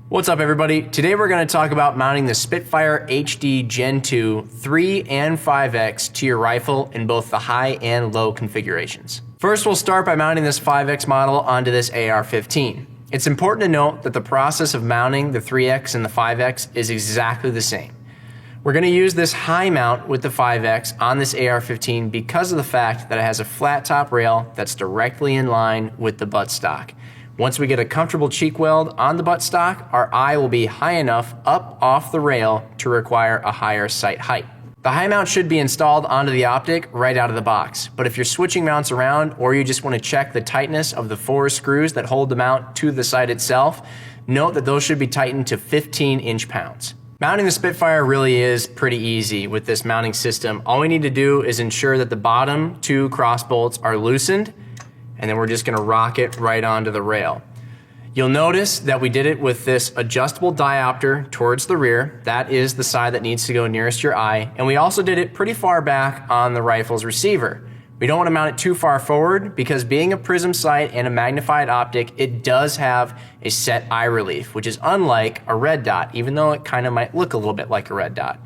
What's up everybody? Today we're going to talk about mounting the Spitfire HD Gen 2 3 and 5X to your rifle in both the high and low configurations. First we'll start by mounting this 5X model onto this AR-15. It's important to note that the process of mounting the 3X and the 5X is exactly the same. We're going to use this high mount with the 5X on this AR-15 because of the fact that it has a flat top rail that's directly in line with the buttstock. Once we get a comfortable cheek weld on the buttstock, our eye will be high enough up off the rail to require a higher sight height. The high mount should be installed onto the optic right out of the box, but if you're switching mounts around or you just want to check the tightness of the 4 screws that hold the mount to the sight itself, note that those should be tightened to 15 inch-pounds. Mounting the Spitfire really is pretty easy with this mounting system. All we need to do is ensure that the bottom 2 cross bolts are loosened, and then we're just gonna rock it right onto the rail. You'll notice that we did it with this adjustable diopter towards the rear. That is the side that needs to go nearest your eye. And we also did it pretty far back on the rifle's receiver. We don't wanna mount it too far forward because being a prism sight and a magnified optic, it does have a set eye relief, which is unlike a red dot, even though it kind of might look a little bit like a red dot.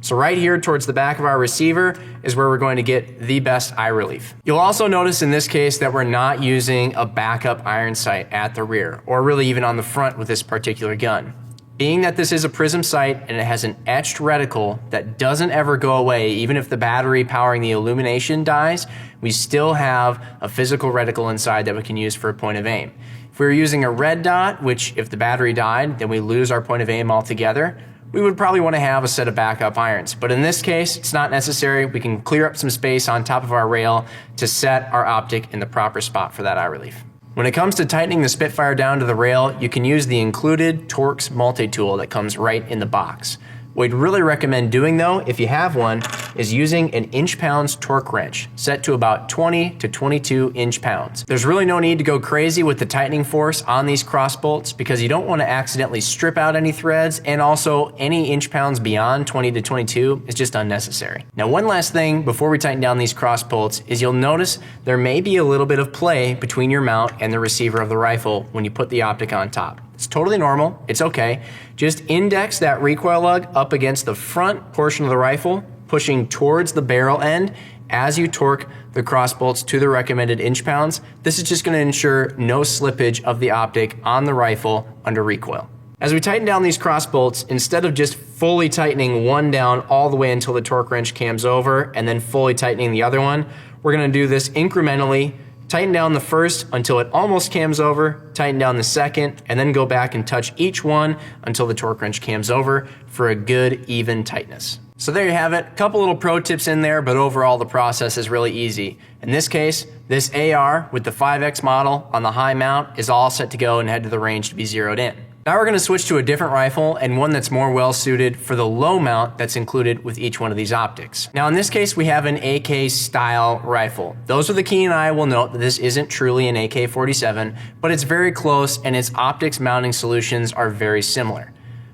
So right here towards the back of our receiver is where we're going to get the best eye relief. You'll also notice in this case that we're not using a backup iron sight at the rear, or really even on the front with this particular gun. Being that this is a prism sight and it has an etched reticle that doesn't ever go away, even if the battery powering the illumination dies, we still have a physical reticle inside that we can use for a point of aim. If we were using a red dot, which if the battery died, then we lose our point of aim altogether, we would probably want to have a set of backup irons. But in this case, it's not necessary. We can clear up some space on top of our rail to set our optic in the proper spot for that eye relief. When it comes to tightening the Spitfire down to the rail, you can use the included Torx multi-tool that comes right in the box. What we'd really recommend doing though, if you have one, is using an inch-pounds torque wrench set to about 20 to 22 inch-pounds. There's really no need to go crazy with the tightening force on these cross bolts because you don't want to accidentally strip out any threads, and also any inch-pounds beyond 20 to 22 is just unnecessary. Now one last thing before we tighten down these cross bolts is you'll notice there may be a little bit of play between your mount and the receiver of the rifle when you put the optic on top. It's totally normal, it's okay. Just index that recoil lug up against the front portion of the rifle, pushing towards the barrel end as you torque the cross bolts to the recommended inch-pounds. This is just going to ensure no slippage of the optic on the rifle under recoil. As we tighten down these cross bolts, instead of just fully tightening one down all the way until the torque wrench cams over and then fully tightening the other one, we're going to do this incrementally. Tighten down the first until it almost cams over, tighten down the second, and then go back and touch each one until the torque wrench cams over for a good, even tightness. So there you have it. A couple little pro tips in there, but overall the process is really easy. In this case, this AR with the 5X model on the high mount is all set to go and head to the range to be zeroed in. Now we're going to switch to a different rifle and one that's more well suited for the low mount that's included with each one of these optics. Now in this case we have an AK style rifle. Those with a keen eye will note that this isn't truly an AK-47, but it's very close and its optics mounting solutions are very similar.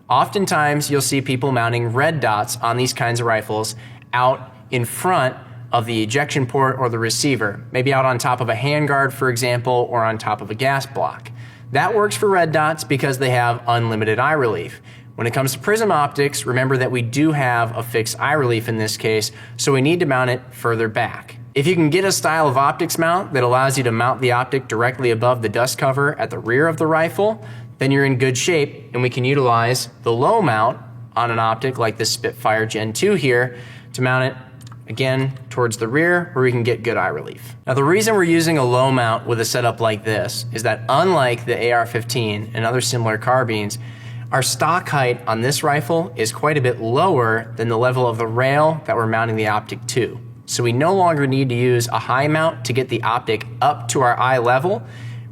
Oftentimes you'll see people mounting red dots on these kinds of rifles out in front of the ejection port or the receiver, maybe out on top of a handguard for example, or on top of a gas block. That works for red dots because they have unlimited eye relief. When it comes to prism optics, remember that we do have a fixed eye relief in this case, so we need to mount it further back. If you can get a style of optics mount that allows you to mount the optic directly above the dust cover at the rear of the rifle, then you're in good shape and we can utilize the low mount on an optic like this Spitfire Gen 2 here to mount it again towards the rear where we can get good eye relief. Now the reason we're using a low mount with a setup like this is that unlike the AR-15 and other similar carbines, our stock height on this rifle is quite a bit lower than the level of the rail that we're mounting the optic to. So we no longer need to use a high mount to get the optic up to our eye level.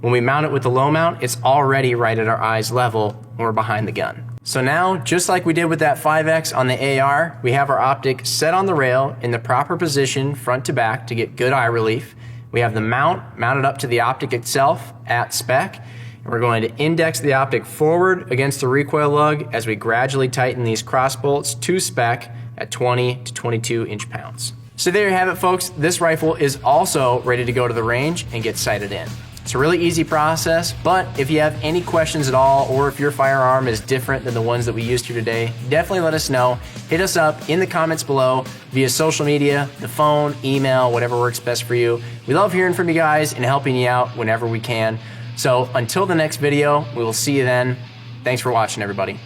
When we mount it with the low mount, it's already right at our eye's level when we're behind the gun. So now, just like we did with that 5X on the AR, we have our optic set on the rail in the proper position front to back to get good eye relief. We have the mount mounted up to the optic itself at spec, and we're going to index the optic forward against the recoil lug as we gradually tighten these cross bolts to spec at 20 to 22 inch-pounds. So there you have it folks, this rifle is also ready to go to the range and get sighted in. It's a really easy process, but if you have any questions at all, or if your firearm is different than the ones that we used here today, definitely let us know. Hit us up in the comments below via social media, the phone, email, whatever works best for you. We love hearing from you guys and helping you out whenever we can. So until the next video, we will see you then. Thanks for watching, everybody.